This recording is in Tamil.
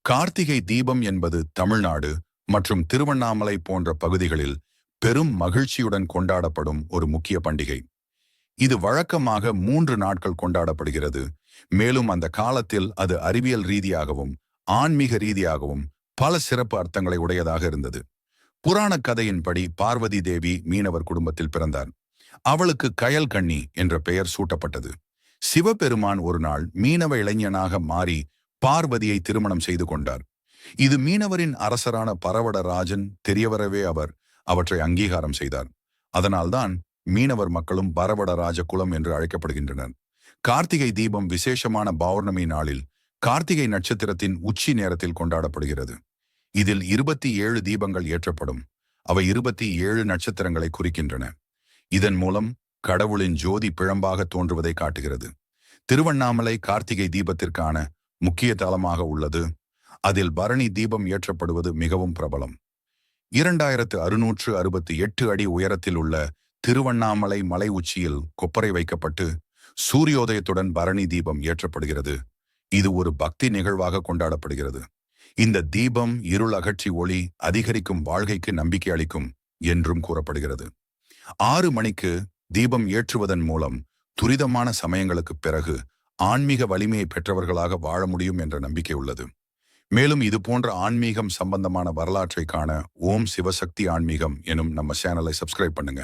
கார்த்திகை தீபம் என்பது தமிழ்நாடு மற்றும் திருவண்ணாமலை போன்ற பகுதிகளில் பெரும் மகிழ்ச்சியுடன் கொண்டாடப்படும் ஒரு முக்கிய பண்டிகை. இது வழக்கமாக 3 நாட்கள் கொண்டாடப்படுகிறது. மேலும் அந்த காலத்தில் அது அறிவியல் ரீதியாகவும் ஆன்மீக ரீதியாகவும் பல சிறப்பு அர்த்தங்களை உடையதாக இருந்தது. புராண கதையின்படி பார்வதி தேவி மீனவர் குடும்பத்தில் பிறந்தார். அவளுக்கு கயல் கண்ணி என்ற பெயர் சூட்டப்பட்டது. சிவபெருமான் ஒரு நாள் மீனவ இளைஞனாக மாறி பார்வதியை திருமணம் செய்து கொண்டார். இது மீனவரின் அரசரான பரவடராஜன் தெரியவரவே அவர் அவற்றை அங்கீகாரம் செய்தார். அதனால்தான் மீனவர் மக்களும் பரவடராஜ குலம் என்று அழைக்கப்படுகின்றனர். கார்த்திகை தீபம் விசேஷமான பௌர்ணமி நாளில் கார்த்திகை நட்சத்திரத்தின் உச்சி நேரத்தில் கொண்டாடப்படுகிறது. இதில் 27 தீபங்கள் ஏற்றப்படும். அவை 27 நட்சத்திரங்களை குறிக்கின்றன. இதன் மூலம் கடவுளின் ஜோதி பிழம்பாக தோன்றுவதை காட்டுகிறது. திருவண்ணாமலை கார்த்திகை தீபத்திற்கான முக்கிய தலமாக உள்ளது. அதில் பரணி தீபம் ஏற்றப்படுவது மிகவும் பிரபலம். 2668 அடி உயரத்தில் உள்ள திருவண்ணாமலை மலை உச்சியில் கொப்பரை வைக்கப்பட்டு சூரியோதயத்துடன் பரணி தீபம் ஏற்றப்படுகிறது. இது ஒரு பக்தி நிகழ்வாக கொண்டாடப்படுகிறது. இந்த தீபம் இருள் அகற்றி ஒளி அதிகரிக்கும் வாழ்க்கைக்கு நம்பிக்கை அளிக்கும் என்றும் கூறப்படுகிறது. 6 மணிக்கு தீபம் ஏற்றுவதன் மூலம் துரிதமான சமயங்களுக்கு பிறகு ஆன்மீக வலிமையை பெற்றவர்களாக வாழ முடியும் என்ற நம்பிக்கை உள்ளது. மேலும் இது போன்ற ஆன்மீகம் சம்பந்தமான வரலாற்றை காண ஓம் சிவசக்தி ஆன்மீகம் எனும் நம்ம சேனலை சப்ஸ்கிரைப் பண்ணுங்க.